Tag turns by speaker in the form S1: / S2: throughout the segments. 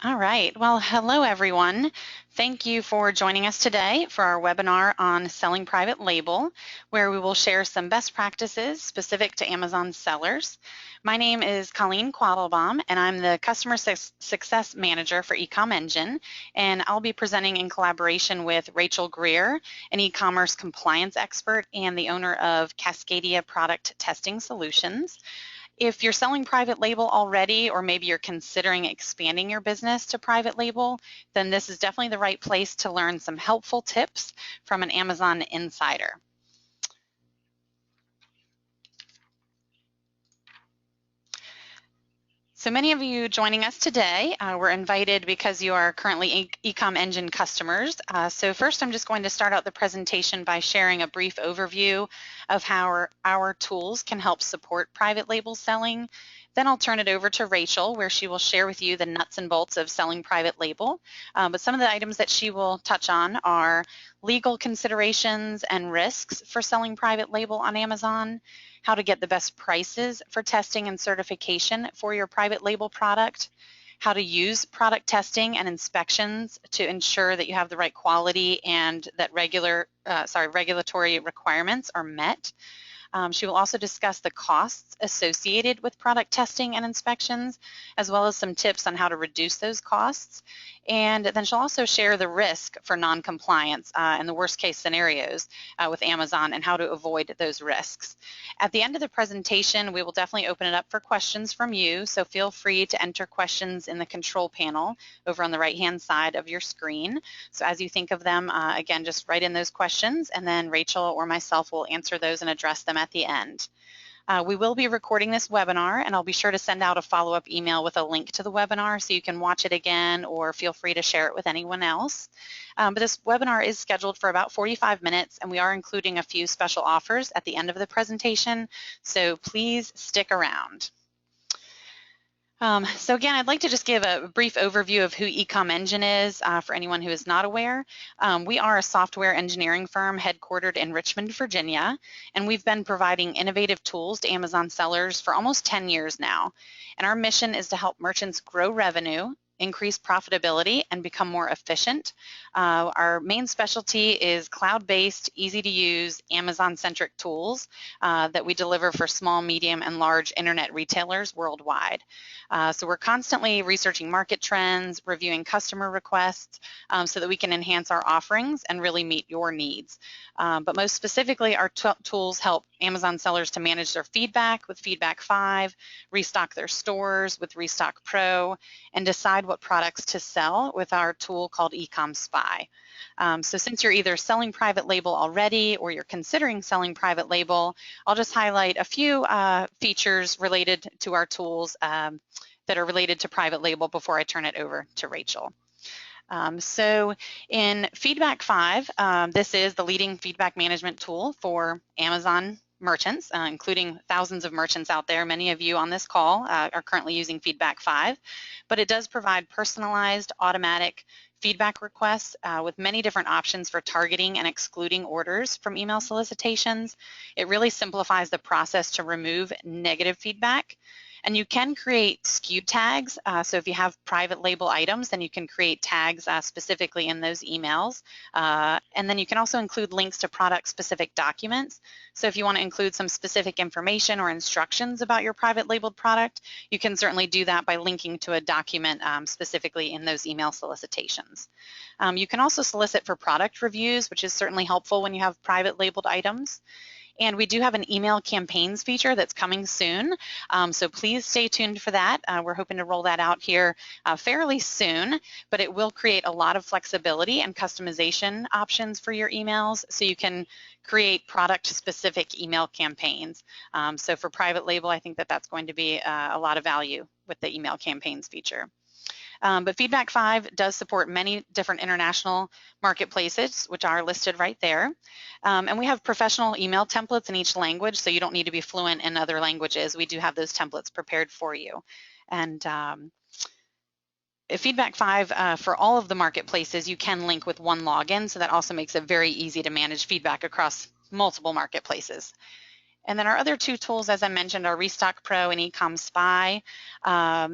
S1: All right. Well, hello, everyone. Thank you for joining us today for our webinar on selling private label, where we will share some best practices specific to Amazon sellers. My name is Colleen Quattlebaum, and I'm the Customer Success Manager for eComEngine, and I'll be presenting in collaboration with Rachel Greer, an e-commerce compliance expert and the owner of Cascadia Product Testing Solutions. If you're selling private label already, or maybe you're considering expanding your business to private label, then this is definitely the right place to learn some helpful tips from an Amazon insider. So many of you joining us today were invited because you are currently eComEngine customers. So first, I'm just going to start out the presentation by sharing a brief overview of how our tools can help support private label selling. Then I'll turn it over to Rachel, where she will share with you the nuts and bolts of selling private label. But some of the items that she will touch on are legal considerations and risks for selling private label on Amazon, how to get the best prices for testing and certification for your private label product, how to use product testing and inspections to ensure that you have the right quality and that regulatory requirements are met. She will also discuss the costs associated with product testing and inspections, as well as some tips on how to reduce those costs. And then she'll also share the risk for non-compliance and the worst case scenarios with Amazon and how to avoid those risks. At the end of the presentation, we will definitely open it up for questions from you, so feel free to enter questions in the control panel over on the right-hand side of your screen. So as you think of them, again, just write in those questions, and then Rachel or myself will answer those and address them at the end. We will be recording this webinar, and I'll be sure to send out a follow-up email with a link to the webinar so you can watch it again or feel free to share it with anyone else. But this webinar is scheduled for about 45 minutes, and we are including a few special offers at the end of the presentation, so please stick around. So again, I'd like to just give a brief overview of who eComEngine is for anyone who is not aware. We are a software engineering firm headquartered in Richmond, Virginia, and we've been providing innovative tools to Amazon sellers for almost 10 years now. And our mission is to help merchants grow revenue, increase profitability, and become more efficient. Our main specialty is cloud-based, easy-to-use, Amazon-centric tools that we deliver for small, medium, and large internet retailers worldwide. So we're constantly researching market trends, reviewing customer requests so that we can enhance our offerings and really meet your needs. But most specifically, our tools help Amazon sellers to manage their feedback with Feedback 5, restock their stores with Restock Pro, and decide what products to sell with our tool called eComSpy. So since you're either selling private label already or you're considering selling private label, I'll just highlight a few features related to our tools that are related to private label before I turn it over to Rachel. So in Feedback 5, this is the leading feedback management tool for Amazon merchants, including thousands of merchants out there. Many of you on this call are currently using Feedback 5, but it does provide personalized, automatic feedback requests with many different options for targeting and excluding orders from email solicitations. It really simplifies the process to remove negative feedback. And you can create SKU tags. So if you have private label items, then you can create tags specifically in those emails. And then you can also include links to product-specific documents. So if you want to include some specific information or instructions about your private labeled product, you can certainly do that by linking to a document specifically in those email solicitations. You can also solicit for product reviews, which is certainly helpful when you have private labeled items. And we do have an email campaigns feature that's coming soon, so please stay tuned for that. We're hoping to roll that out here fairly soon, but it will create a lot of flexibility and customization options for your emails, so you can create product-specific email campaigns. So for private label, I think that that's going to be a lot of value with the email campaigns feature. But Feedback 5 does support many different international marketplaces, which are listed right there. And we have professional email templates in each language, so you don't need to be fluent in other languages. We do have those templates prepared for you. And Feedback 5, for all of the marketplaces, you can link with one login, so that also makes it very easy to manage feedback across multiple marketplaces. And then our other two tools, as I mentioned, are Restock Pro and eCom Spy.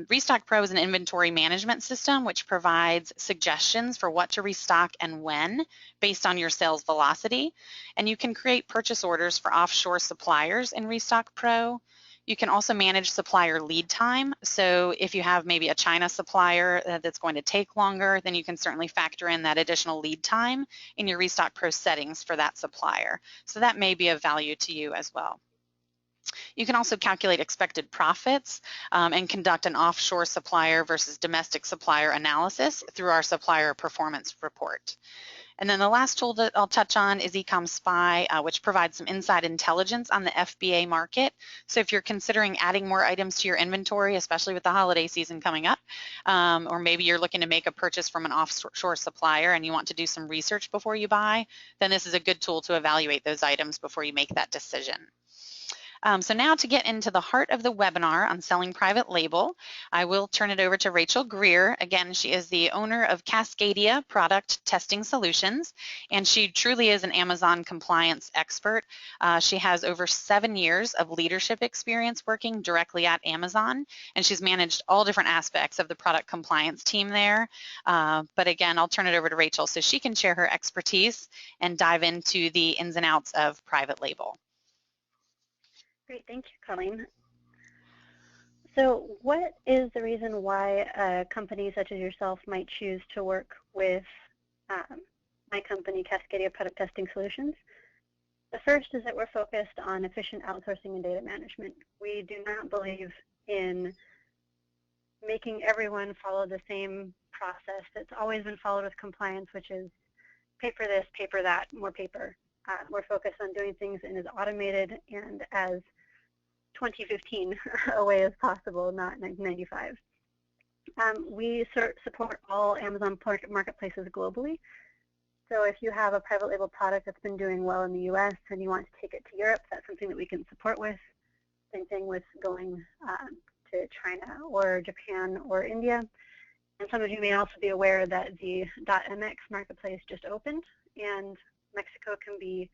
S1: Restock Pro is an inventory management system which provides suggestions for what to restock and when based on your sales velocity. And you can create purchase orders for offshore suppliers in Restock Pro. You can also manage supplier lead time. So if you have maybe a China supplier that's going to take longer, then you can certainly factor in that additional lead time in your Restock Pro settings for that supplier. So that may be of value to you as well. You can also calculate expected profits and conduct an offshore supplier versus domestic supplier analysis through our supplier performance report. And then the last tool that I'll touch on is eCom Spy, which provides some inside intelligence on the FBA market. So if you're considering adding more items to your inventory, especially with the holiday season coming up, or maybe you're looking to make a purchase from an offshore supplier and you want to do some research before you buy, then this is a good tool to evaluate those items before you make that decision. So now to get into the heart of the webinar on selling private label, I will turn it over to Rachel Greer. Again, she is the owner of Cascadia Product Testing Solutions, and she truly is an Amazon compliance expert. She has over 7 years of leadership experience working directly at Amazon, and she's managed all different aspects of the product compliance team there. But again, I'll turn it over to Rachel so she can share her expertise and dive into the ins and outs of private label.
S2: Great, thank you, Colleen. So what is the reason why a company such as yourself might choose to work with my company, Cascadia Product Testing Solutions? The first is that we're focused on efficient outsourcing and data management. We do not believe in making everyone follow the same process that's always been followed with compliance, which is paper this, paper that, more paper. We're focused on doing things in as automated and as 2015 a way as possible, not 1995. We support all Amazon marketplaces globally. So if you have a private label product that's been doing well in the US and you want to take it to Europe, that's something that we can support with. Same thing with going to China or Japan or India. And some of you may also be aware that the .mx marketplace just opened, and Mexico can be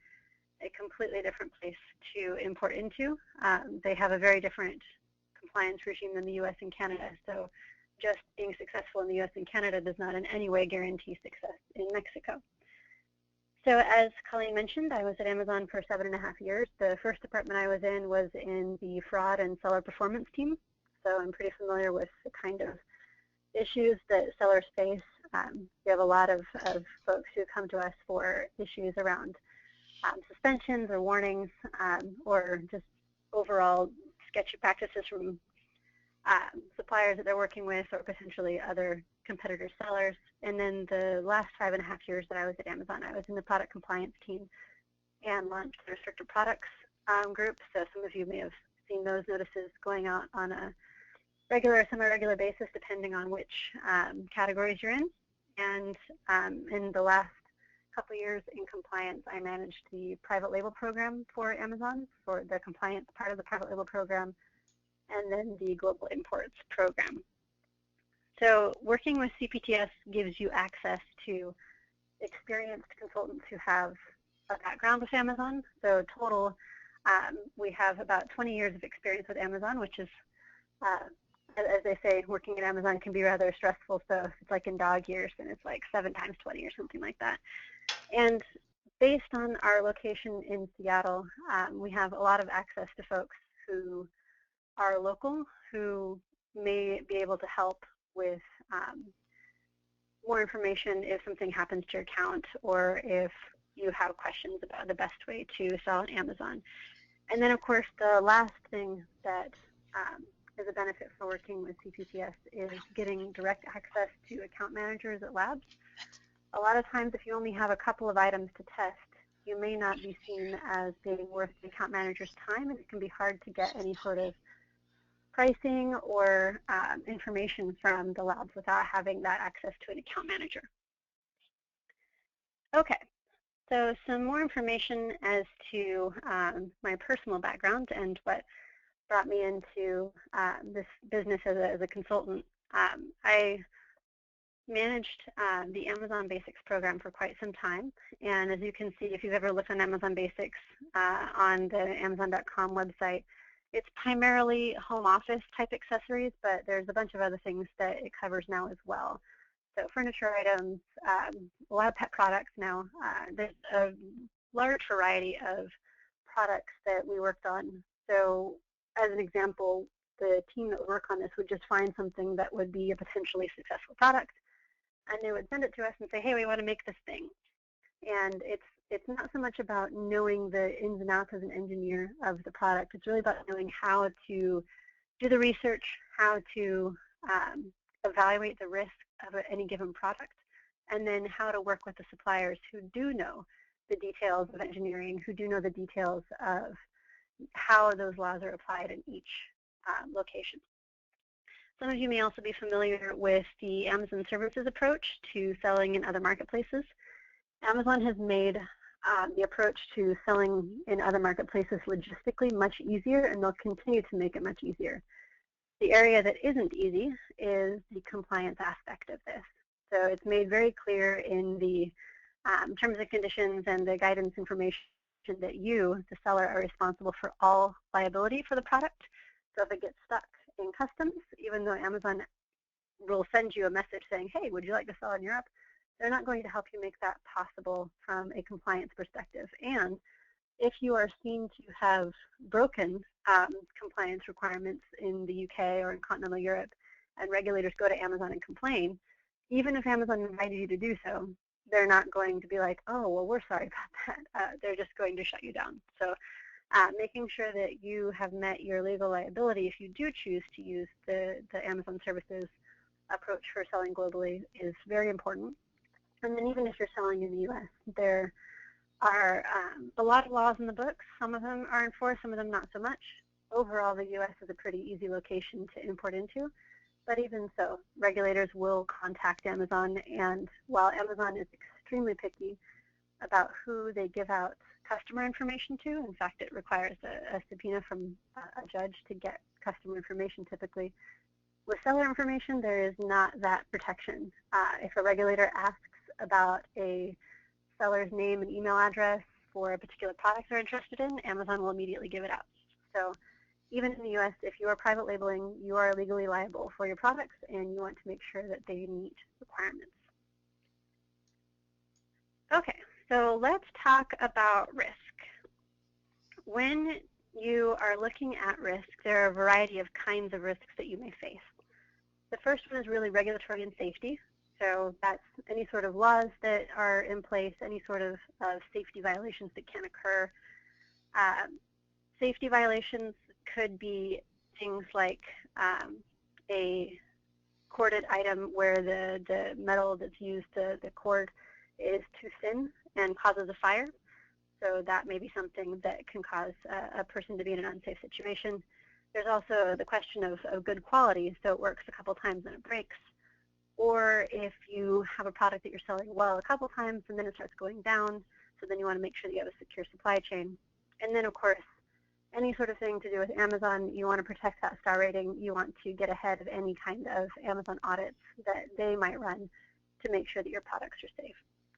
S2: a completely different place to import into. They have a very different compliance regime than the US and Canada. So just being successful in the US and Canada does not in any way guarantee success in Mexico. So as Colleen mentioned, I was at Amazon for 7.5 years. The first department I was in the fraud and seller performance team. So I'm pretty familiar with the kind of issues that sellers face. We have a lot of folks who come to us for issues around suspensions or warnings, or just overall sketchy practices from suppliers that they're working with, or potentially other competitor sellers. And then the last 5.5 years that I was at Amazon, I was in the product compliance team and launched the restricted products group. So some of you may have seen those notices going out on a regular or semi-regular basis, depending on which categories you're in. And in the last couple years in compliance, I managed the private label program for Amazon, for the compliance part of the private label program, and then the global imports program. So working with CPTS gives you access to experienced consultants who have a background with Amazon. So total, we have about 20 years of experience with Amazon, which is, as they say, working at Amazon can be rather stressful. So if it's like in dog years, then it's like 7 times 20 or something like that. And based on our location in Seattle, we have a lot of access to folks who are local, who may be able to help with more information if something happens to your account, or if you have questions about the best way to sell on Amazon. And then, of course, the last thing that is a benefit for working with CPTS is getting direct access to account managers at labs. A lot of times, if you only have a couple of items to test, you may not be seen as being worth the account manager's time, and it can be hard to get any sort of pricing or information from the labs without having that access to an account manager. Okay, so some more information as to my personal background and what brought me into this business as a consultant. I managed the Amazon Basics program for quite some time. And as you can see, if you've ever looked on Amazon Basics on the Amazon.com website, it's primarily home office type accessories, but there's a bunch of other things that it covers now as well. So furniture items, a lot of pet products now. There's a large variety of products that we worked on. So as an example, the team that would work on this would just find something that would be a potentially successful product, and they would send it to us and say, hey, we want to make this thing. And it's not so much about knowing the ins and outs as an engineer of the product. It's really about knowing how to do the research, how to evaluate the risk of any given product, and then how to work with the suppliers who do know the details of engineering, who do know the details of how those laws are applied in each location. Some of you may also be familiar with the Amazon Services approach to selling in other marketplaces. Amazon has made the approach to selling in other marketplaces logistically much easier, and they'll continue to make it much easier. The area that isn't easy is the compliance aspect of this. So it's made very clear in the terms and conditions and the guidance information that you, the seller, are responsible for all liability for the product. So if it gets stuck in customs, even though Amazon will send you a message saying, hey, would you like to sell in Europe? They're not going to help you make that possible from a compliance perspective. And if you are seen to have broken compliance requirements in the UK or in continental Europe, and regulators go to Amazon and complain, even if Amazon invited you to do so, they're not going to be like, oh, well, we're sorry about that. They're just going to shut you down. So making sure that you have met your legal liability if you do choose to use the Amazon Services approach for selling globally is very important. And then even if you're selling in the US, there are a lot of laws in the books. Some of them are enforced, some of them not so much. Overall, the US is a pretty easy location to import into. But even so, regulators will contact Amazon, and while Amazon is extremely picky about who they give out customer information to, in fact, it requires a subpoena from a judge to get customer information typically. With seller information, there is not that protection. If a regulator asks about a seller's name and email address for a particular product they're interested in, Amazon will immediately give it out. So even in the US, if you are private labeling, you are legally liable for your products, and you want to make sure that they meet requirements. Okay, so let's talk about risk. When you are looking at risk, there are a variety of kinds of risks that you may face. The first one is really regulatory and safety. So that's any sort of laws that are in place, any sort of safety violations that can occur. Safety violations could be things like a corded item where the metal that's used, the cord, is too thin and causes a fire. So that may be something that can cause a person to be in an unsafe situation. There's also the question of good quality, so it works a couple times and it breaks. Or if you have a product that you're selling well a couple times and then it starts going down, so then you want to make sure that you have a secure supply chain. And then, of course, any sort of thing to do with Amazon, you want to protect that star rating. You want to get ahead of any kind of Amazon audits that they might run to make sure that your products are safe.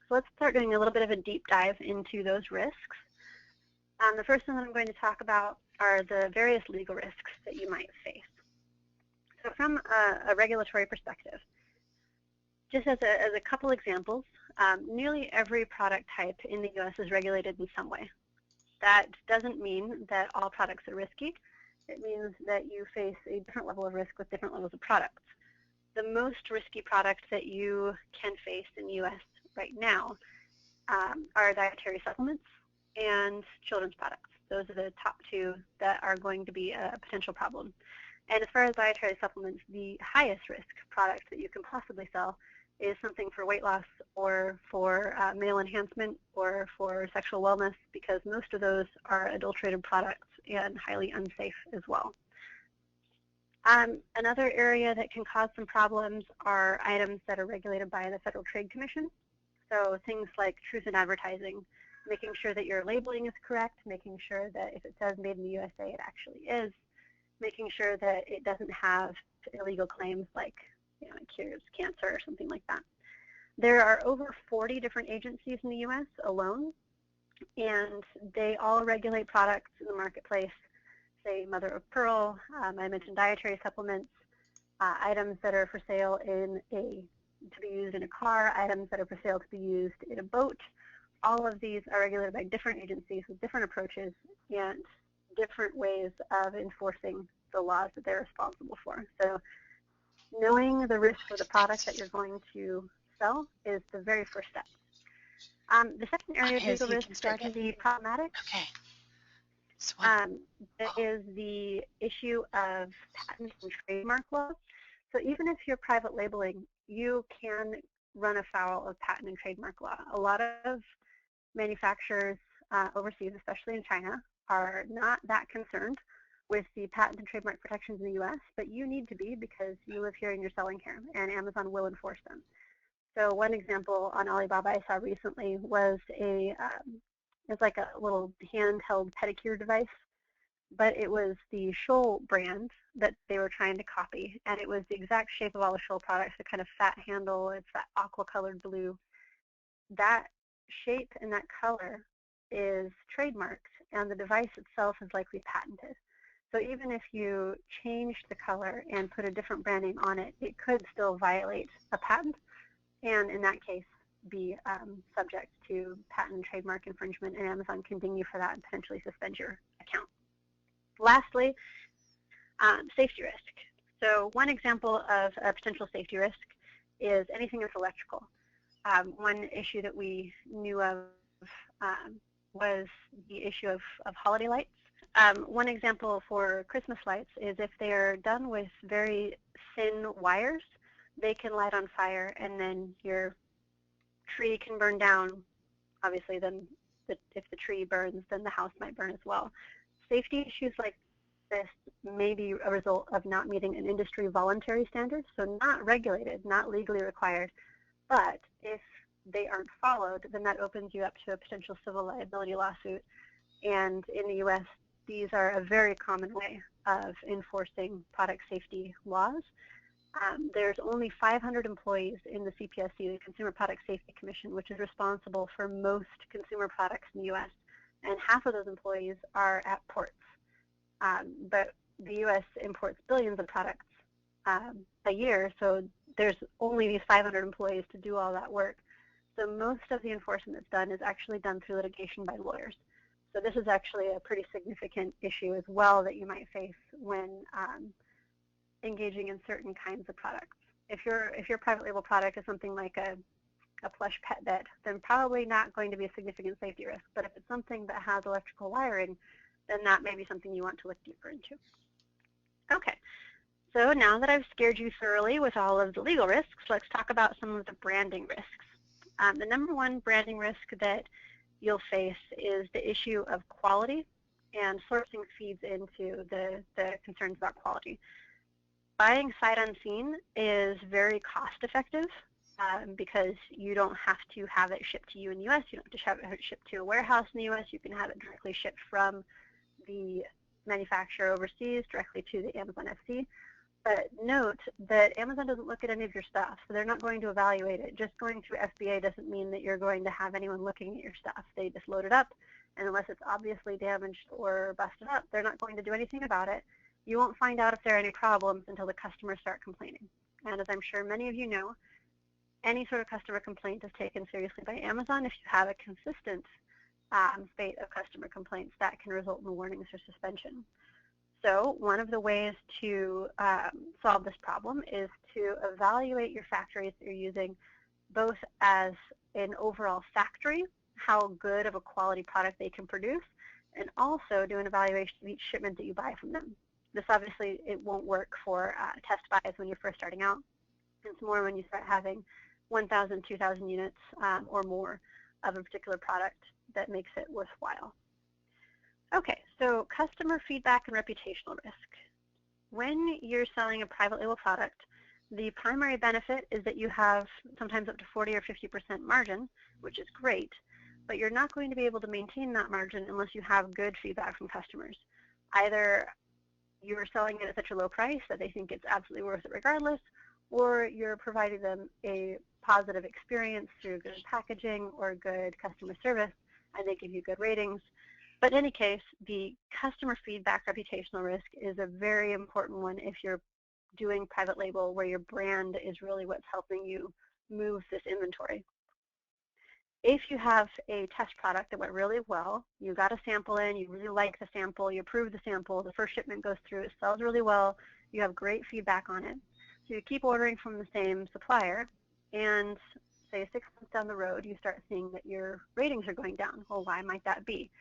S2: So let's start doing a little bit of a deep dive into those risks. The first one that I'm going to talk about are the various legal risks that you might face. So from a regulatory perspective, just as a couple examples, nearly every product type in the US is regulated in some way. That doesn't mean that all products are risky. It means that you face a different level of risk with different levels of products. The most risky products that you can face in the US right now are dietary supplements and children's products. Those are the top two that are going to be a potential problem. And as far as dietary supplements, the highest risk product that you can possibly sell is something for weight loss or for male enhancement or for sexual wellness, because most of those are adulterated products and highly unsafe as well. Another area that can cause some problems are items that are regulated by the Federal Trade Commission. So things like truth in advertising, making sure that your labeling is correct, making sure that if it says made in the USA, it actually is, making sure that it doesn't have illegal claims like, it cancer or something like that. There are over 40 different agencies in the U.S. alone, and they all regulate products in the marketplace, say mother of pearl, I mentioned dietary supplements, items that are for sale to be used in a car, items that are for sale to be used in a boat. All of these are regulated by different agencies with different approaches and different ways of enforcing the laws that they're responsible for. So knowing the risk for the product that you're going to sell is the very first step. The second area of legal risks that can be problematic is the issue of patent and trademark law. So even if you're private labeling, you can run afoul of patent and trademark law. A lot of manufacturers overseas, especially in China, are not that concerned with the patent and trademark protections in the U.S., but you need to be because you live here and you're selling here, and Amazon will enforce them. So one example on Alibaba I saw recently was it's like a little handheld pedicure device, but it was the Scholl brand that they were trying to copy, and it was the exact shape of all the Scholl products, the kind of fat handle, it's that aqua-colored blue. That shape and that color is trademarked, and the device itself is likely patented. So even if you changed the color and put a different branding on it, it could still violate a patent, and in that case be subject to patent and trademark infringement, and Amazon can ding you for that and potentially suspend your account. Lastly, safety risk. So one example of a potential safety risk is anything that's electrical. One issue that we knew of was the issue of holiday lights. One example for Christmas lights is if they are done with very thin wires, they can light on fire, and then your tree can burn down. Obviously, then if the tree burns, then the house might burn as well. Safety issues like this may be a result of not meeting an industry voluntary standard, so not regulated, not legally required, but if they aren't followed, then that opens you up to a potential civil liability lawsuit. And in the U.S., these are a very common way of enforcing product safety laws. There's only 500 employees in the CPSC, the Consumer Product Safety Commission, which is responsible for most consumer products in the U.S., and half of those employees are at ports. But the U.S. imports billions of products a year, so there's only these 500 employees to do all that work. So most of the enforcement that's done is actually done through litigation by lawyers. So this is actually a pretty significant issue as well that you might face when engaging in certain kinds of products. If your private label product is something like a plush pet bed, then probably not going to be a significant safety risk. But if it's something that has electrical wiring, then that may be something you want to look deeper into. Okay, so now that I've scared you thoroughly with all of the legal risks, let's talk about some of the branding risks. The number one branding risk that you'll face is the issue of quality, and sourcing feeds into the concerns about quality. Buying sight unseen is very cost effective because you don't have to have it shipped to you in the U.S. You don't have to have it shipped to a warehouse in the U.S. You can have it directly shipped from the manufacturer overseas directly to the Amazon FC. But note that Amazon doesn't look at any of your stuff, so they're not going to evaluate it. Just going through FBA doesn't mean that you're going to have anyone looking at your stuff. They just load it up, and unless it's obviously damaged or busted up, they're not going to do anything about it. You won't find out if there are any problems until the customers start complaining. And as I'm sure many of you know, any sort of customer complaint is taken seriously by Amazon. If you have a consistent spate of customer complaints, that can result in warnings or suspension. So one of the ways to solve this problem is to evaluate your factories that you're using, both as an overall factory, how good of a quality product they can produce, and also do an evaluation of each shipment that you buy from them. This obviously, it won't work for test buys when you're first starting out. It's more when you start having 1,000, 2,000 units or more of a particular product that makes it worthwhile. Okay, so customer feedback and reputational risk. When you're selling a private label product, the primary benefit is that you have sometimes up to 40 or 50% margin, which is great, but you're not going to be able to maintain that margin unless you have good feedback from customers. Either you're selling it at such a low price that they think it's absolutely worth it regardless, or you're providing them a positive experience through good packaging or good customer service, and they give you good ratings. But in any case, the customer feedback reputational risk is a very important one if you're doing private label where your brand is really what's helping you move this inventory. If you have a test product that went really well, you got a sample in, you really like the sample, you approve the sample, the first shipment goes through, it sells really well, you have great feedback on it. So you keep ordering from the same supplier, and say 6 months down the road, you start seeing that your ratings are going down. Well, why might that be?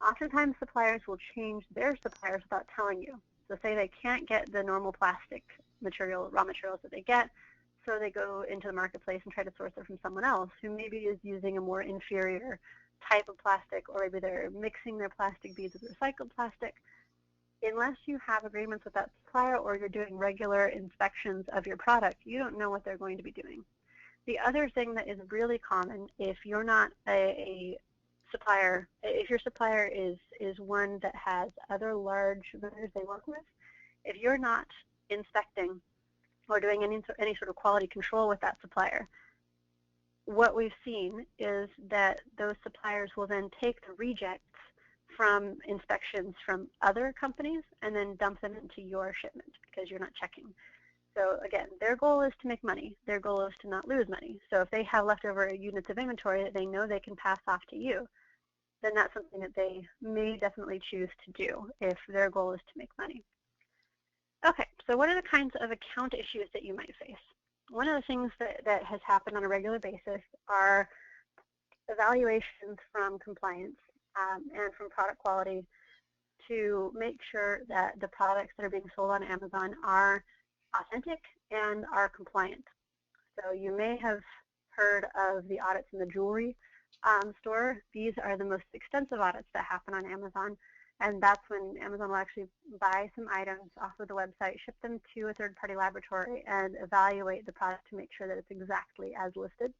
S2: Oftentimes, suppliers will change their suppliers without telling you. So say they can't get the normal plastic material, raw materials that they get, so they go into the marketplace and try to source it from someone else who maybe is using a more inferior type of plastic, or maybe they're mixing their plastic beads with recycled plastic. Unless you have agreements with that supplier or you're doing regular inspections of your product, you don't know what they're going to be doing. The other thing that is really common, if you're not a supplier, if your supplier is one that has other large vendors they work with, if you're not inspecting or doing any sort of quality control with that supplier, what we've seen is that those suppliers will then take the rejects from inspections from other companies and then dump them into your shipment because you're not checking. So again, their goal is to make money. Their goal is to not lose money. So if they have leftover units of inventory that they know they can pass off to you, then that's something that they may definitely choose to do if their goal is to make money. Okay, so what are the kinds of account issues that you might face? One of the things that has happened on a regular basis are evaluations from compliance and from product quality to make sure that the products that are being sold on Amazon are authentic and are compliant. So you may have heard of the audits in the jewelry store. These are the most extensive audits that happen on Amazon, and that's when Amazon will actually buy some items off of the website, ship them to a third-party laboratory, and evaluate the product to make sure that it's exactly as listed.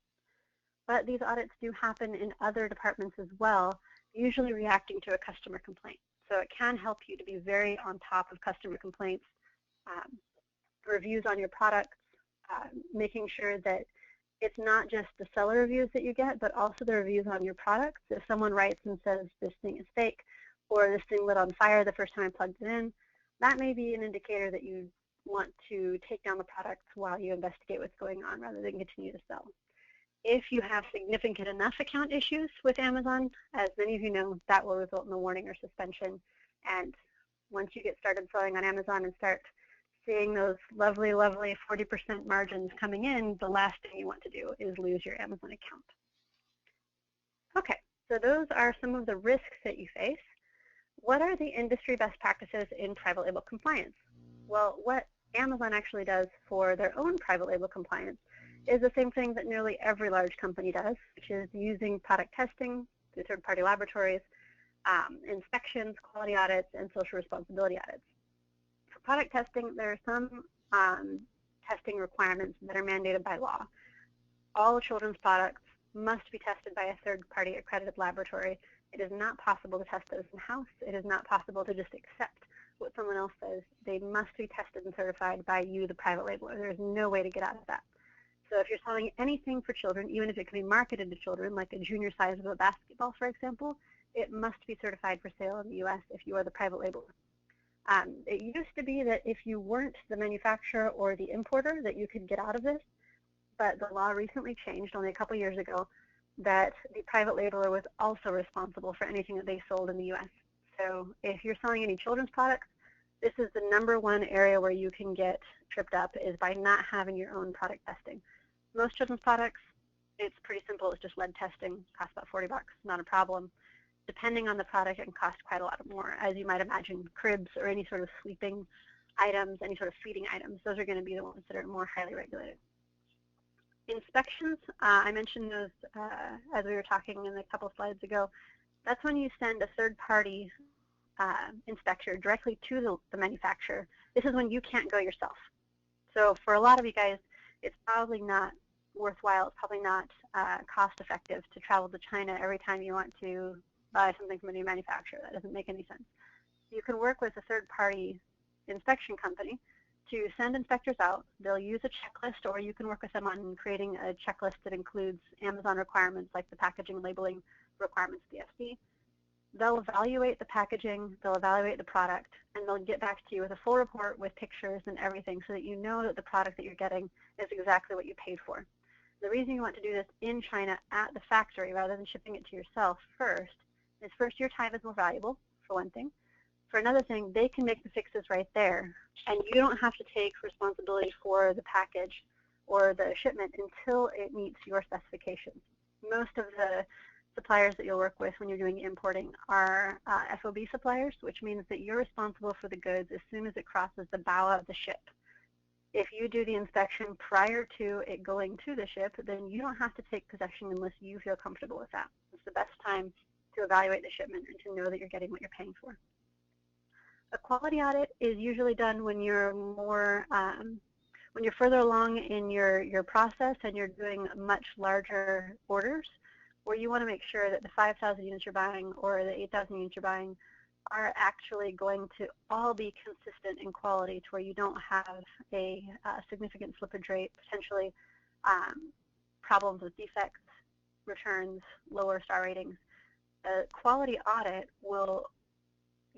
S2: But these audits do happen in other departments as well, usually reacting to a customer complaint. So it can help you to be very on top of customer complaints, reviews on your products, making sure that it's not just the seller reviews that you get, but also the reviews on your products. If someone writes and says this thing is fake, or this thing lit on fire the first time I plugged it in, that may be an indicator that you want to take down the product while you investigate what's going on rather than continue to sell. If you have significant enough account issues with Amazon, as many of you know, that will result in a warning or suspension. And once you get started selling on Amazon and start seeing those lovely, lovely 40% margins coming in, the last thing you want to do is lose your Amazon account. Okay, so those are some of the risks that you face. What are the industry best practices in private label compliance? Well, what Amazon actually does for their own private label compliance is the same thing that nearly every large company does, which is using product testing through third-party laboratories, inspections, quality audits, and social responsibility audits. For product testing, there are some testing requirements that are mandated by law. All children's products must be tested by a third-party accredited laboratory. It is not possible to test those in-house. It is not possible to just accept what someone else says. They must be tested and certified by you, the private labeler. There is no way to get out of that. So if you're selling anything for children, even if it can be marketed to children, like a junior size of a basketball, for example, it must be certified for sale in the U.S. if you are the private labeler. It used to be that if you weren't the manufacturer or the importer that you could get out of this, but the law recently changed only a couple years ago that the private labeler was also responsible for anything that they sold in the U.S. So if you're selling any children's products, this is the #1 area where you can get tripped up is by not having your own product testing. Most children's products, it's pretty simple. It's just lead testing. Costs about 40 bucks, not a problem. Depending on the product, it can cost quite a lot more. As you might imagine, cribs or any sort of sleeping items, any sort of feeding items, those are going to be the ones that are more highly regulated. Inspections, I mentioned those as we were talking in a couple slides ago. That's when you send a third-party inspector directly to the manufacturer. This is when you can't go yourself. So for a lot of you guys, it's probably not worthwhile. It's probably not cost-effective to travel to China every time you want to buy something from a new manufacturer. That doesn't make any sense. You can work with a third-party inspection company to send inspectors out. They'll use a checklist, or you can work with them on creating a checklist that includes Amazon requirements like the packaging and labeling requirements of the SD. They'll evaluate the packaging, they'll evaluate the product, and they'll get back to you with a full report with pictures and everything so that you know that the product that you're getting is exactly what you paid for. The reason you want to do this in China at the factory rather than shipping it to yourself first is, first, your time is more valuable, for one thing. For another thing, they can make the fixes right there, and you don't have to take responsibility for the package or the shipment until it meets your specifications. Most of the suppliers that you'll work with when you're doing importing are FOB suppliers, which means that you're responsible for the goods as soon as it crosses the bow of the ship. If you do the inspection prior to it going to the ship, then you don't have to take possession unless you feel comfortable with that. It's the best time to evaluate the shipment and to know that you're getting what you're paying for. A quality audit is usually done when you're more when you're further along in your process and you're doing much larger orders, where you want to make sure that the 5,000 units you're buying or the 8,000 units you're buying are actually going to all be consistent in quality, to where you don't have a significant slippage rate, potentially problems with defects, returns, lower star ratings. A quality audit will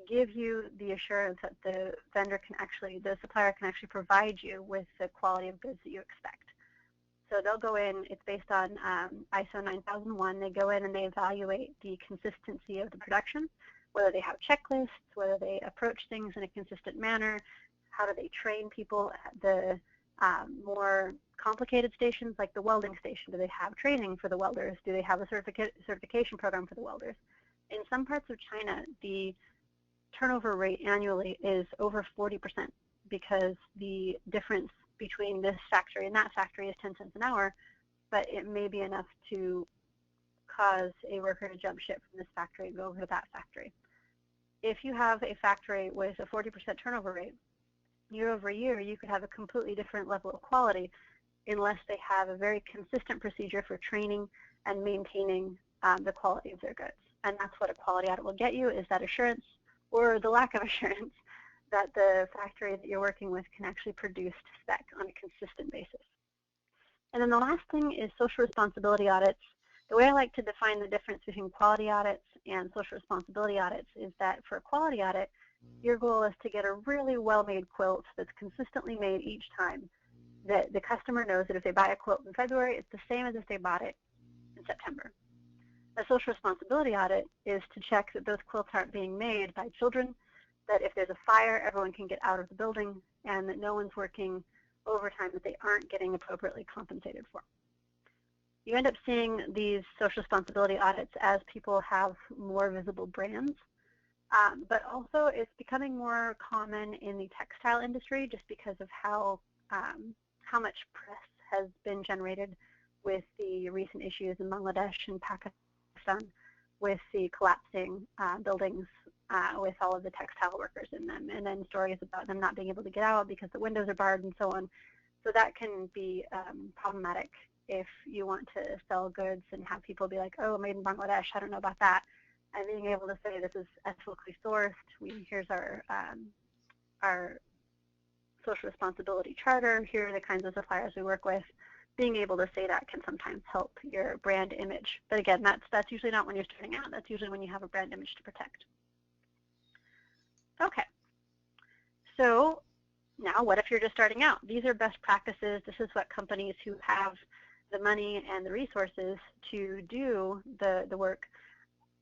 S2: give you the assurance that the supplier can actually provide you with the quality of goods that you expect. So they'll go in, it's based on ISO 9001, they go in and they evaluate the consistency of the production, whether they have checklists, whether they approach things in a consistent manner, how do they train people at the more complicated stations like the welding station. Do they have training for the welders? Do they have a certification program for the welders? In some parts of China, the turnover rate annually is over 40%, because the difference between this factory and that factory is 10 cents an hour, but it may be enough to cause a worker to jump ship from this factory and go over to that factory. If you have a factory with a 40% turnover rate, year over year, you could have a completely different level of quality unless they have a very consistent procedure for training and maintaining the quality of their goods. And that's what a quality audit will get you, is that assurance, or the lack of assurance, that the factory that you're working with can actually produce to spec on a consistent basis. And then the last thing is social responsibility audits. The way I like to define the difference between quality audits and social responsibility audits is that for a quality audit, your goal is to get a really well-made quilt that's consistently made each time, that the customer knows that if they buy a quilt in February, it's the same as if they bought it in September. A social responsibility audit is to check that those quilts aren't being made by children, that if there's a fire, everyone can get out of the building, and that no one's working overtime that they aren't getting appropriately compensated for. You end up seeing these social responsibility audits as people have more visible brands, but also it's becoming more common in the textile industry just because of how much press has been generated with the recent issues in Bangladesh and Pakistan with the collapsing buildings with all of the textile workers in them, and then stories about them not being able to get out because the windows are barred and so on. So that can be problematic if you want to sell goods and have people be like, oh, made in Bangladesh, I don't know about that. And being able to say this is ethically sourced, here's our social responsibility charter, here are the kinds of suppliers we work with. Being able to say that can sometimes help your brand image. But again, that's usually not when you're starting out. That's usually when you have a brand image to protect. Okay. So now what if you're just starting out? These are best practices. This is what companies who have the money and the resources to do the work.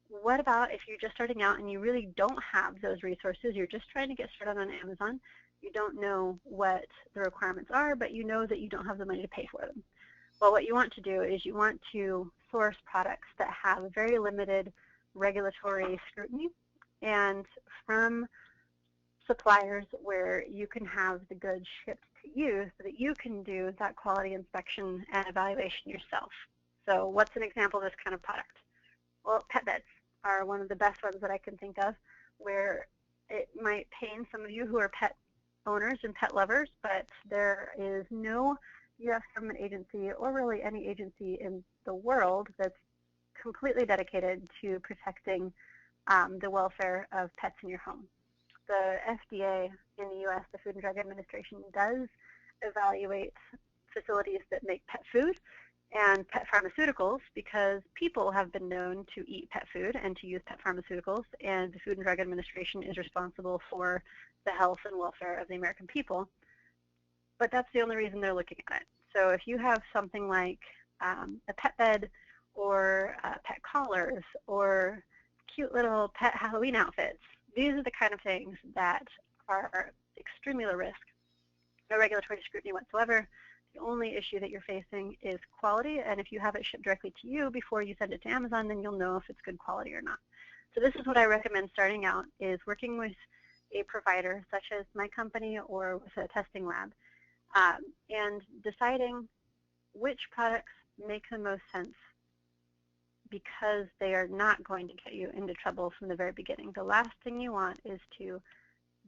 S2: What about if you're just starting out and you really don't have those resources? You're just trying to get started on Amazon. You don't know what the requirements are, but you know that you don't have the money to pay for them. Well, what you want to do is you want to source products that have very limited regulatory scrutiny and from suppliers where you can have the goods shipped to you so that you can do that quality inspection and evaluation yourself. So what's an example of this kind of product? Well, pet beds are one of the best ones that I can think of, where it might pain some of you who are pet owners and pet lovers, but there is no U.S. government agency or really any agency in the world that's completely dedicated to protecting the welfare of pets in your home. the FDA in the U.S., the Food and Drug Administration, does evaluate facilities that make pet food and pet pharmaceuticals because people have been known to eat pet food and to use pet pharmaceuticals, and the Food and Drug Administration is responsible for the health and welfare of the American people. But that's the only reason they're looking at it. So if you have something like a pet bed or pet collars or cute little pet Halloween outfits, these are the kind of things that are extremely low risk, no regulatory scrutiny whatsoever. The only issue that you're facing is quality, and if you have it shipped directly to you before you send it to Amazon, then you'll know if it's good quality or not. So this is what I recommend starting out, is working with a provider such as my company or with a testing lab, and deciding which products make the most sense because they are not going to get you into trouble from the very beginning. The last thing you want is to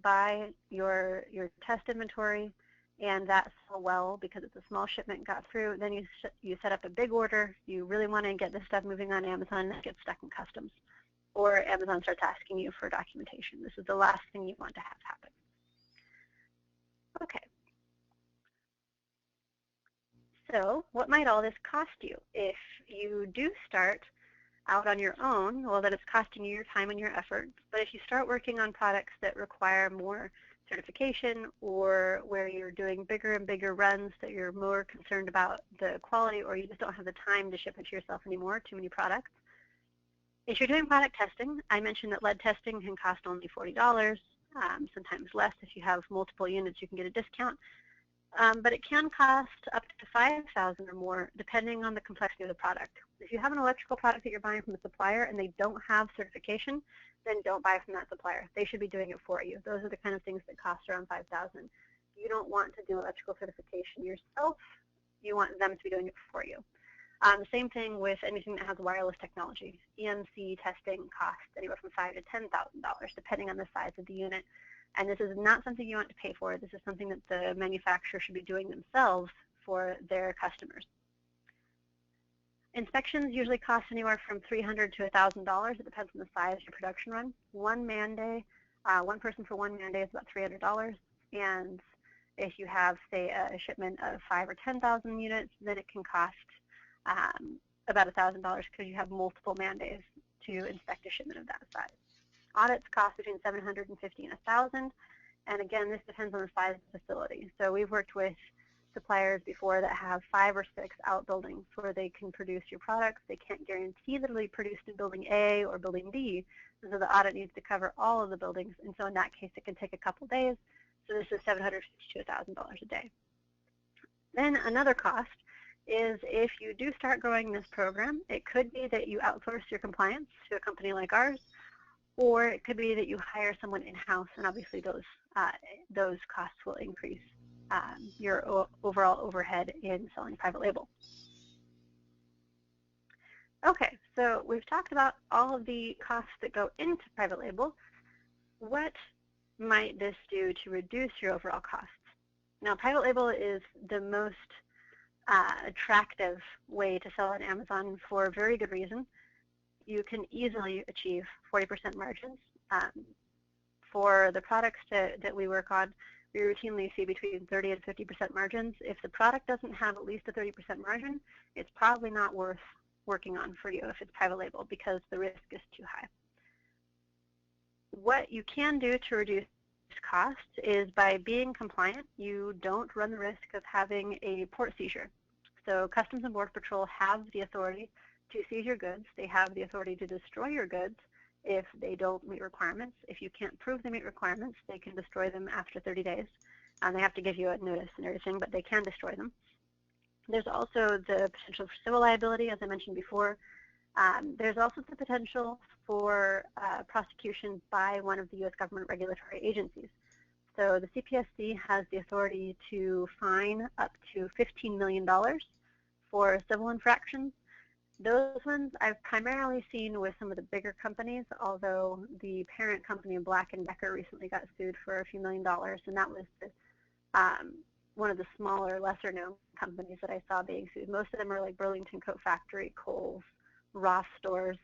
S2: buy your test inventory and that sell well because it's a small shipment got through. Then you set up a big order. You really want to get this stuff moving on Amazon, and it gets stuck in customs. Or Amazon starts asking you for documentation. This is the last thing you want to have happen. Okay. So what might all this cost you? If you do start out on your own, well, then it's costing you your time and your effort. But if you start working on products that require more certification, or where you're doing bigger and bigger runs that you're more concerned about the quality, or you just don't have the time to ship it to yourself anymore, too many products. If you're doing product testing, I mentioned that lead testing can cost only $40, sometimes less. If you have multiple units, you can get a discount. But it can cost up to $5,000 or more, depending on the complexity of the product. If you have an electrical product that you're buying from a supplier and they don't have certification, then don't buy from that supplier. They should be doing it for you. Those are the kind of things that cost around $5,000. You don't want to do electrical certification yourself. You want them to be doing it for you. The same thing with anything that has wireless technology. EMC testing costs anywhere from $5,000 to $10,000, depending on the size of the unit. And this is not something you want to pay for. This is something that the manufacturer should be doing themselves for their customers. Inspections usually cost anywhere from $300 to $1,000. It depends on the size of your production run. One person for one man day is about $300. And if you have, say, a shipment of 5,000 or 10,000 units, then it can cost about $1,000 because you have multiple man days to inspect a shipment of that size. Audits cost between $750 and $1,000, and again, this depends on the size of the facility. So we've worked with suppliers before that have 5 or 6 outbuildings where they can produce your products. They can't guarantee that it'll be produced in building A or building B, so the audit needs to cover all of the buildings, and so in that case, it can take a couple days. So this is $750 to $1,000 a day. Then another cost is if you do start growing this program, it could be that you outsource your compliance to a company like ours, or it could be that you hire someone in-house, and obviously those costs will increase your overall overhead in selling private label. Okay, so we've talked about all of the costs that go into private label. What might this do to reduce your overall costs? Now, private label is the most attractive way to sell on Amazon for a very good reason. You can easily achieve 40% margins. For the products that we work on, we routinely see between 30 and 50% margins. If the product doesn't have at least a 30% margin, it's probably not worth working on for you if it's private label because the risk is too high. What you can do to reduce costs is by being compliant. You don't run the risk of having a port seizure. So Customs and Border Patrol have the authority to seize your goods. They have the authority to destroy your goods if they don't meet requirements. If you can't prove they meet requirements, they can destroy them after 30 days. They have to give you a notice and everything, but they can destroy them. There's also the potential for civil liability, as I mentioned before. There's also the potential for prosecution by one of the U.S. government regulatory agencies. So the CPSC has the authority to fine up to $15 million for civil infractions. Those ones I've primarily seen with some of the bigger companies, although the parent company of Black & Decker recently got sued for a few $1 million, and that was one of the smaller, lesser-known companies that I saw being sued. Most of them are like Burlington Coat Factory, Kohl's, Ross stores.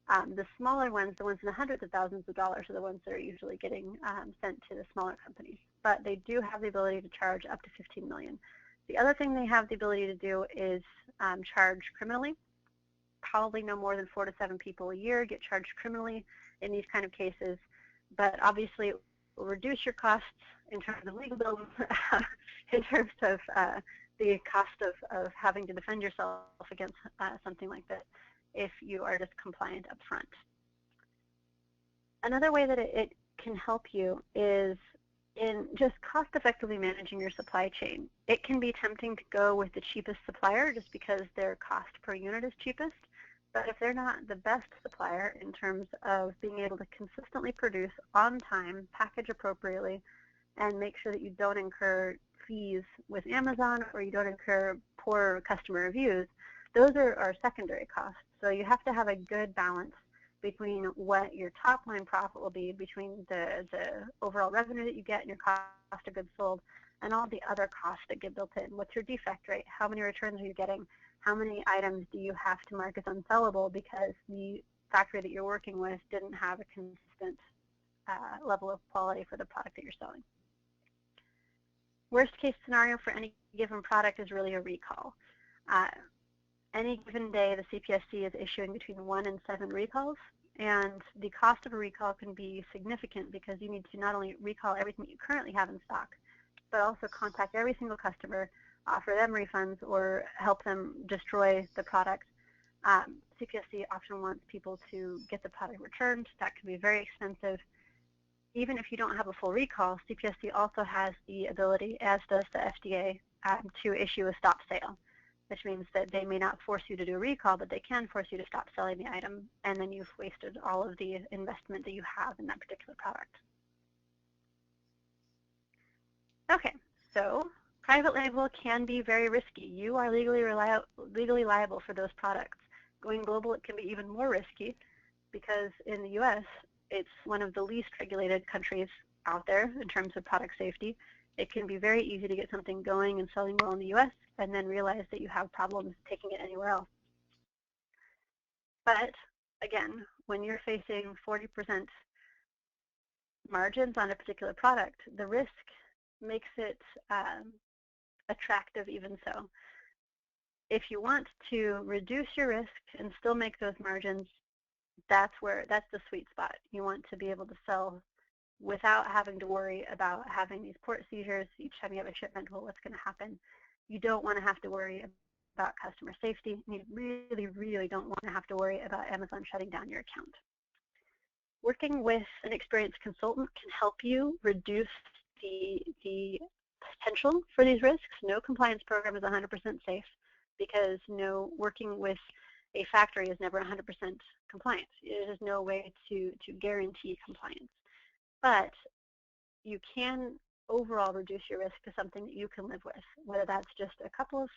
S2: The smaller ones, the ones in the hundreds of thousands of dollars, are the ones that are usually getting sent to the smaller companies. But they do have the ability to charge up to $15 million. The other thing they have the ability to do is charge criminally. Probably no more than 4 to 7 people a year get charged criminally in these kind of cases. But obviously, it will reduce your costs in terms of legal bills, in terms of the cost of having to defend yourself against something like this if you are just compliant up front. Another way that it can help you is in just cost effectively managing your supply chain. It can be tempting to go with the cheapest supplier just because their cost per unit is cheapest. But if they're not the best supplier in terms of being able to consistently produce on time, package appropriately, and make sure that you don't incur fees with Amazon or you don't incur poor customer reviews, those are secondary costs. So you have to have a good balance between what your top line profit will be, between the overall revenue that you get and your cost of goods sold, and all the other costs that get built in. What's your defect rate? How many returns are you getting? How many items do you have to mark as unsellable because the factory that you're working with didn't have a consistent level of quality for the product that you're selling? Worst case scenario for any given product is really a recall. Any given day, the CPSC is issuing between 1 and 7 recalls, and the cost of a recall can be significant because you need to not only recall everything that you currently have in stock, but also contact every single customer, offer them refunds, or help them destroy the product. CPSC often wants people to get the product returned. That can be very expensive. Even if you don't have a full recall, CPSC also has the ability, as does the FDA, to issue a stop sale, which means that they may not force you to do a recall, but they can force you to stop selling the item, and then you've wasted all of the investment that you have in that particular product. Okay, so private label can be very risky. You are legally liable for those products. Going global, it can be even more risky because in the US, it's one of the least regulated countries out there in terms of product safety. It can be very easy to get something going and selling well in the US and then realize that you have problems taking it anywhere else. But again, when you're facing 40% margins on a particular product, the risk makes it attractive even so. If you want to reduce your risk and still make those margins, that's the sweet spot. You want to be able to sell without having to worry about having these port seizures each time you have a shipment. Well, what's going to happen? You don't want to have to worry about customer safety. You really, really don't want to have to worry about Amazon shutting down your account. Working with an experienced consultant can help you reduce the potential for these risks. No compliance program is 100% safe because working with a factory is never 100% compliant. There's no way to guarantee compliance. But you can overall reduce your risk to something that you can live with, whether that's just a couple of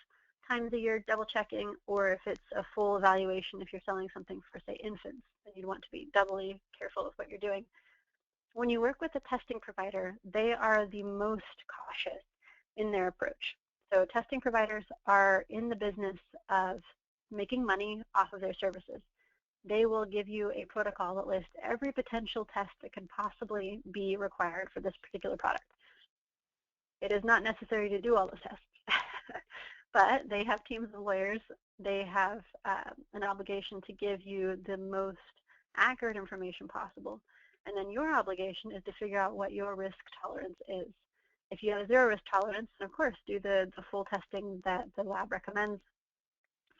S2: times a year double checking, or if it's a full evaluation if you're selling something for, say, infants, then you'd want to be doubly careful with what you're doing. When you work with a testing provider, they are the most cautious in their approach. So testing providers are in the business of making money off of their services. They will give you a protocol that lists every potential test that can possibly be required for this particular product. It is not necessary to do all those tests, but they have teams of lawyers. They have an obligation to give you the most accurate information possible. And then your obligation is to figure out what your risk tolerance is. If you have a zero risk tolerance, then of course do the full testing that the lab recommends.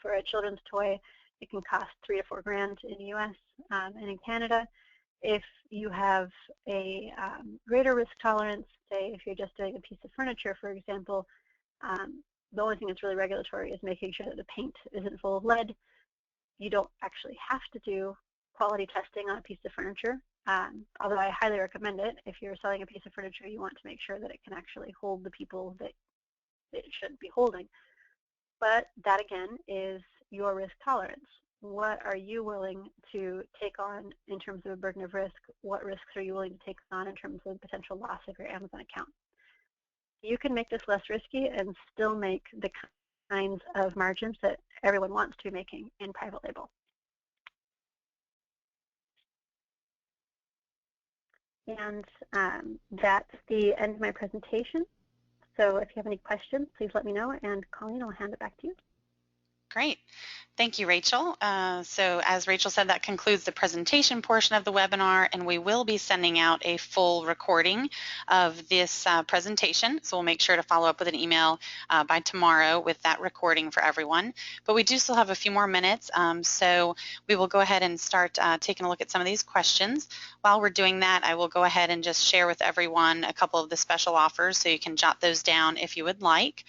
S2: For a children's toy, it can cost $3 to $4 grand in the US and in Canada. If you have a greater risk tolerance, say if you're just doing a piece of furniture, for example, the only thing that's really regulatory is making sure that the paint isn't full of lead. You don't actually have to do quality testing on a piece of furniture, although I highly recommend it. If you're selling a piece of furniture, you want to make sure that it can actually hold the people that it should be holding. But that, again, is your risk tolerance. What are you willing to take on in terms of a burden of risk? What risks are you willing to take on in terms of potential loss of your Amazon account? You can make this less risky and still make the kinds of margins that everyone wants to be making in private label. And that's the end of my presentation. So if you have any questions, please let me know. And Colleen, I'll hand it back to you.
S1: Great. Thank you, Rachel. So as Rachel said, that concludes the presentation portion of the webinar, and we will be sending out a full recording of this presentation. So we'll make sure to follow up with an email by tomorrow with that recording for everyone. But we do still have a few more minutes, so we will go ahead and start taking a look at some of these questions. While we're doing that, I will go ahead and just share with everyone a couple of the special offers so you can jot those down if you would like.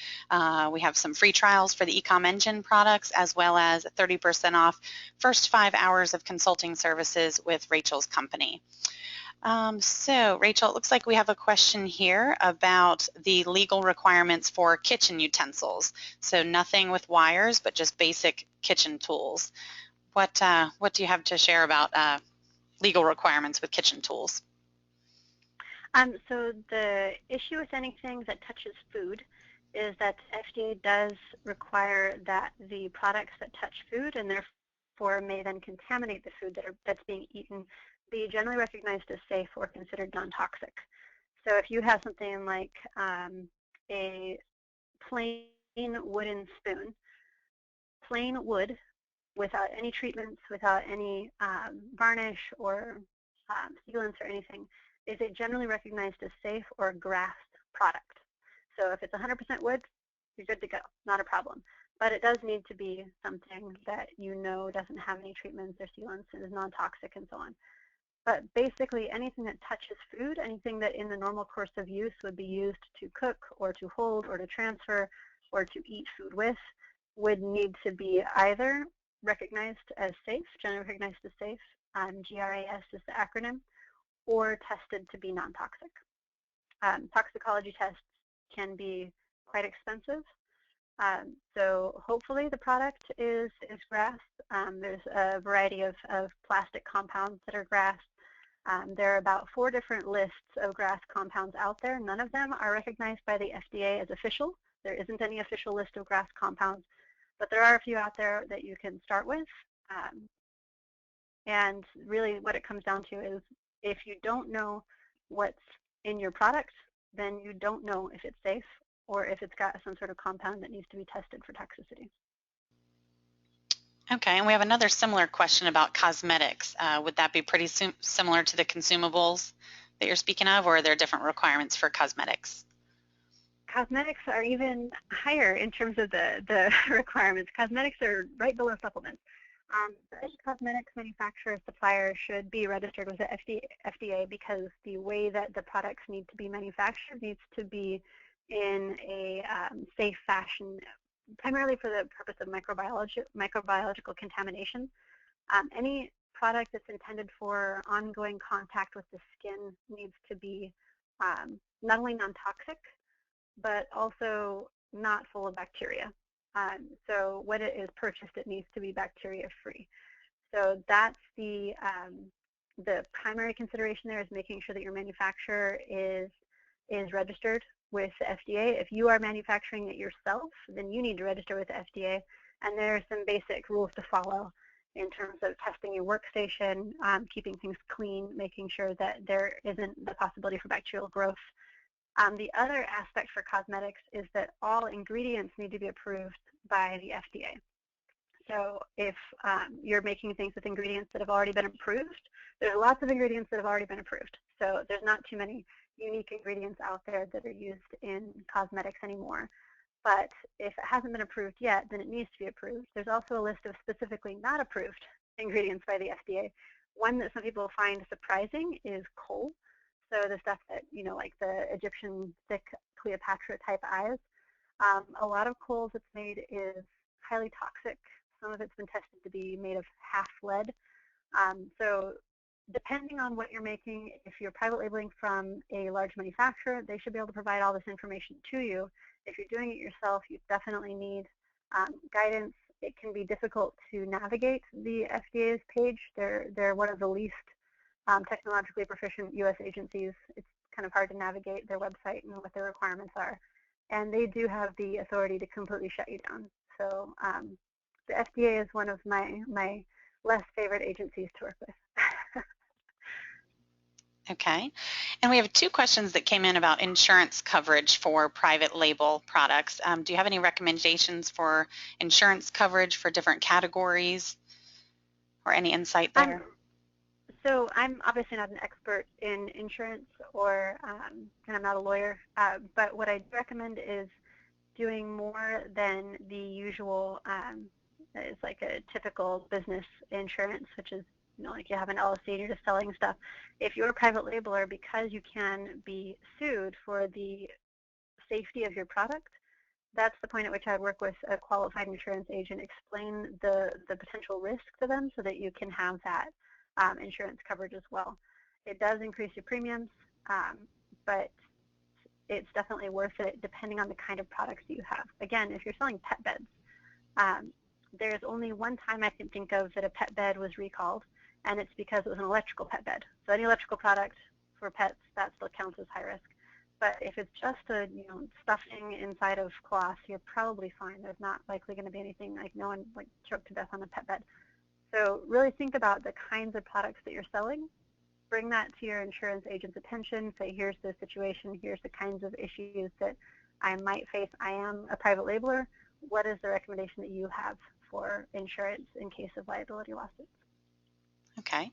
S1: We have some free trials for the eComEngine products, as well as 30% off first 5 hours of consulting services with Rachel's company. So Rachel, it looks like we have a question here about the legal requirements for kitchen utensils. So nothing with wires, but just basic kitchen tools. What do you have to share about legal requirements with kitchen tools?
S2: So the issue with anything that touches food is that FDA does require that the products that touch food and therefore may then contaminate the food that's being eaten be generally recognized as safe or considered non-toxic. So if you have something like a plain wooden spoon, plain wood, without any treatments, without any varnish or sealants or anything, is it generally recognized as safe or GRAS product. So if it's 100% wood, you're good to go, not a problem. But it does need to be something that you know doesn't have any treatments or sealants and is non-toxic and so on. But basically anything that touches food, anything that in the normal course of use would be used to cook or to hold or to transfer or to eat food with, would need to be either recognized as safe, generally recognized as safe, GRAS is the acronym, or tested to be non-toxic. Toxicology tests can be quite expensive. So hopefully the product is GRAS. There's a variety of plastic compounds that are GRAS. There are about 4 different lists of GRAS compounds out there. None of them are recognized by the FDA as official. There isn't any official list of GRAS compounds, but there are a few out there that you can start with. And really what it comes down to is if you don't know what's in your product, then you don't know if it's safe or if it's got some sort of compound that needs to be tested for toxicity.
S1: Okay, and we have another similar question about cosmetics. Would that be pretty similar to the consumables that you're speaking of, or are there different requirements for cosmetics?
S2: Cosmetics are even higher in terms of the requirements. Cosmetics are right below supplements. Any cosmetics manufacturer supplier should be registered with the FDA because the way that the products need to be manufactured needs to be in a safe fashion, primarily for the purpose of microbiological contamination. Any product that's intended for ongoing contact with the skin needs to be not only non-toxic, but also not full of bacteria. So when it is purchased, it needs to be bacteria-free. So that's the primary consideration there, is making sure that your manufacturer is registered with the FDA. If you are manufacturing it yourself, then you need to register with the FDA. And there are some basic rules to follow in terms of testing your workstation, keeping things clean, making sure that there isn't the possibility for bacterial growth. The other aspect for cosmetics is that all ingredients need to be approved by the FDA. So if you're making things with ingredients that have already been approved, there's lots of ingredients that have already been approved. So there's not too many unique ingredients out there that are used in cosmetics anymore. But if it hasn't been approved yet, then it needs to be approved. There's also a list of specifically not approved ingredients by the FDA. One that some people find surprising is coal. So the stuff that, you know, like the Egyptian thick Cleopatra type eyes. A lot of coal that's made is highly toxic. Some of it's been tested to be made of half lead. So depending on what you're making, if you're private labeling from a large manufacturer, they should be able to provide all this information to you. If you're doing it yourself, you definitely need guidance. It can be difficult to navigate the FDA's page. They're one of the least technologically proficient U.S. agencies. It's kind of hard to navigate their website and what their requirements are. And they do have the authority to completely shut you down. So the FDA is one of my less favorite agencies to work with.
S1: Okay. And we have two questions that came in about insurance coverage for private label products. Do you have any recommendations for insurance coverage for different categories or any insight there?
S2: So I'm obviously not an expert in insurance and I'm not a lawyer, but what I recommend is doing more than the usual, it's like a typical business insurance, which is, like you have an LLC and you're just selling stuff. If you're a private labeler, because you can be sued for the safety of your product, that's the point at which I would work with a qualified insurance agent, explain the potential risk to them so that you can have that insurance coverage as well. It does increase your premiums, but it's definitely worth it depending on the kind of products that you have. Again, if you're selling pet beds, there's only one time I can think of that a pet bed was recalled, and it's because it was an electrical pet bed. So any electrical product for pets, that still counts as high risk. But if it's just a stuffing inside of cloth, you're probably fine. There's not likely going to be anything like no one choked to death on a pet bed. So really think about the kinds of products that you're selling. Bring that to your insurance agent's attention. Say, here's the situation. Here's the kinds of issues that I might face. I am a private labeler. What is the recommendation that you have for insurance in case of liability lawsuits?
S1: Okay.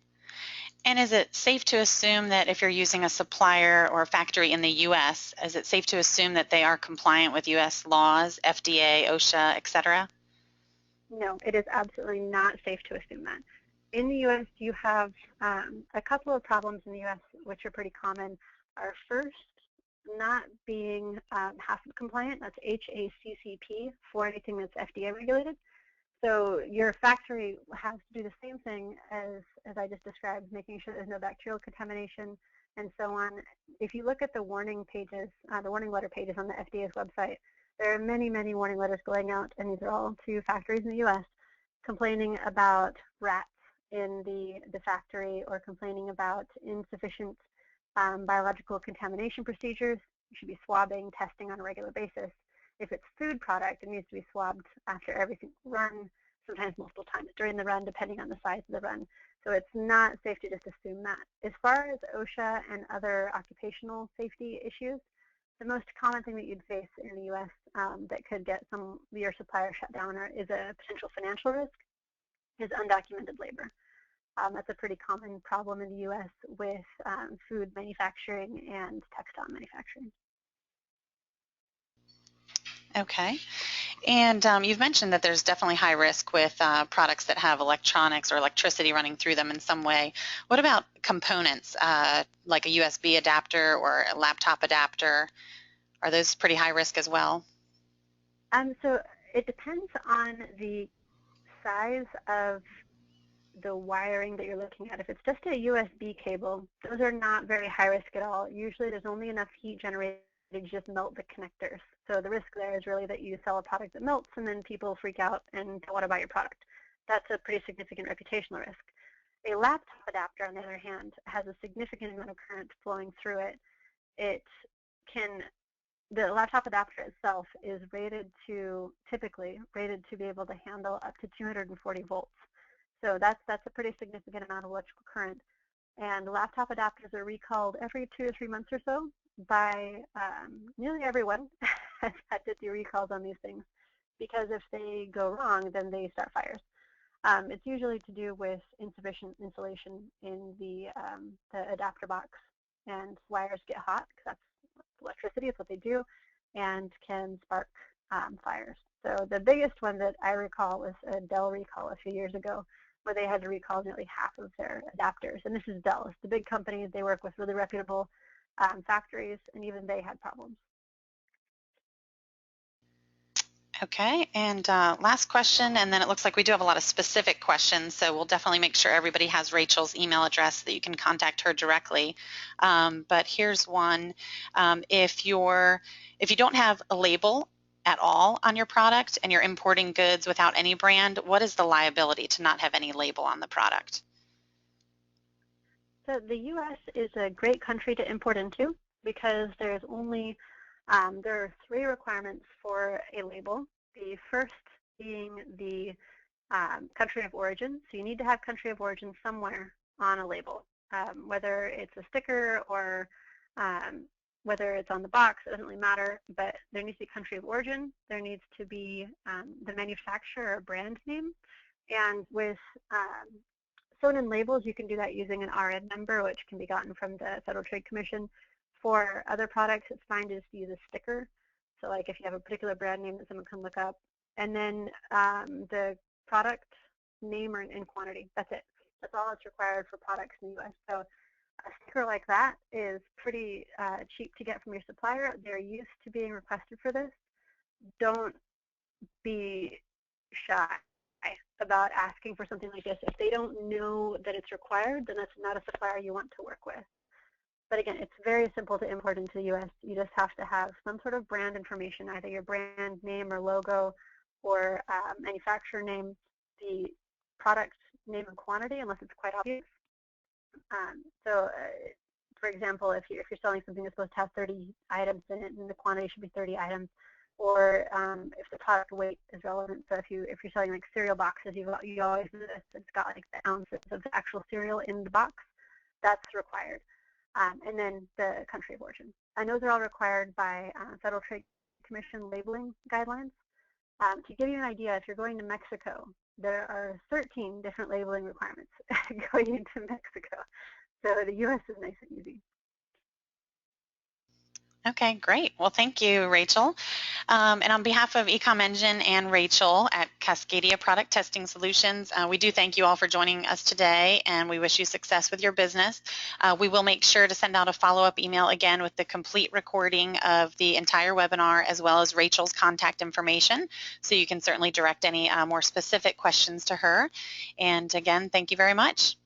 S1: And is it safe to assume that if you're using a supplier or a factory in the U.S., is it safe to assume that they are compliant with U.S. laws, FDA, OSHA, et cetera?
S2: No, it is absolutely not safe to assume that. In the U.S., you have a couple of problems in the U.S. which are pretty common. Are first, not being HACCP compliant. That's HACCP for anything that's FDA regulated. So your factory has to do the same thing as I just described, making sure there's no bacterial contamination and so on. If you look at the warning pages, the warning letter pages on the FDA's website, there are many, many warning letters going out, and these are all to factories in the U.S. complaining about rats in the factory or complaining about insufficient biological contamination procedures. You should be swabbing, testing on a regular basis. If it's food product, it needs to be swabbed after every single run, sometimes multiple times during the run, depending on the size of the run. So it's not safe to just assume that. As far as OSHA and other occupational safety issues, the most common thing that you'd face in the U.S. That could get your supplier shut down is a potential financial risk, is undocumented labor. That's a pretty common problem in the U.S. with food manufacturing and textile manufacturing.
S1: Okay. And you've mentioned that there's definitely high risk with products that have electronics or electricity running through them in some way. What about components, like a USB adapter or a laptop adapter? Are those pretty high risk as well?
S2: So it depends on the size of the wiring that you're looking at. If it's just a USB cable, those are not very high risk at all. Usually there's only enough heat generated to just melt the connectors. So the risk there is really that you sell a product that melts and then people freak out and don't want to buy your product. That's a pretty significant reputational risk. A laptop adapter, on the other hand, has a significant amount of current flowing through it. The laptop adapter itself is typically rated to be able to handle up to 240 volts. So that's a pretty significant amount of electrical current. And laptop adapters are recalled every 2 or 3 months or so by nearly everyone has had to do recalls on these things, because if they go wrong, then they start fires. It's usually to do with insufficient insulation in the adapter box, and wires get hot because that's electricity, is what they do, and can spark fires. So the biggest one that I recall was a Dell recall a few years ago, where they had to recall nearly half of their adapters. And this is Dell. It's the big company. They work with really reputable factories, and even they had problems.
S1: Okay, and last question, and then it looks like we do have a lot of specific questions, so we'll definitely make sure everybody has Rachel's email address so that you can contact her directly. But here's one. If you don't have a label at all on your product and you're importing goods without any brand, what is the liability to not have any label on the product?
S2: So the U.S. is a great country to import into because there are 3 requirements for a label. The first being the country of origin. So you need to have country of origin somewhere on a label. whether it's a sticker or whether it's on the box, it doesn't really matter, but there needs to be country of origin, there needs to be the manufacturer or brand name, and with sewn-in labels, you can do that using an RN number, which can be gotten from the Federal Trade Commission. For other products, it's fine to just use a sticker. So like if you have a particular brand name that someone can look up, and then the product name and quantity, that's it. That's all that's required for products in the US. So a sticker like that is pretty cheap to get from your supplier. They're used to being requested for this. Don't be shy about asking for something like this. If they don't know that it's required, then that's not a supplier you want to work with. But again, it's very simple to import into the US. You just have to have some sort of brand information, either your brand name or logo or manufacturer name, the product name and quantity, unless it's quite obvious. For example, if you're selling something that's supposed to have 30 items in it, and the quantity should be 30 items, or if the product weight is relevant. So if you're selling like cereal boxes, you always know this. It's got like the ounces of the actual cereal in the box. That's required. And then the country of origin. And those are all required by Federal Trade Commission labeling guidelines. To give you an idea, if you're going to Mexico, there are 13 different labeling requirements going into Mexico. So the US is nice and easy.
S1: Okay, great. Well, thank you, Rachel. And on behalf of eComEngine and Rachel at Cascadia Product Testing Solutions, we do thank you all for joining us today, and we wish you success with your business. We will make sure to send out a follow-up email again with the complete recording of the entire webinar, as well as Rachel's contact information, so you can certainly direct any more specific questions to her. And again, thank you very much.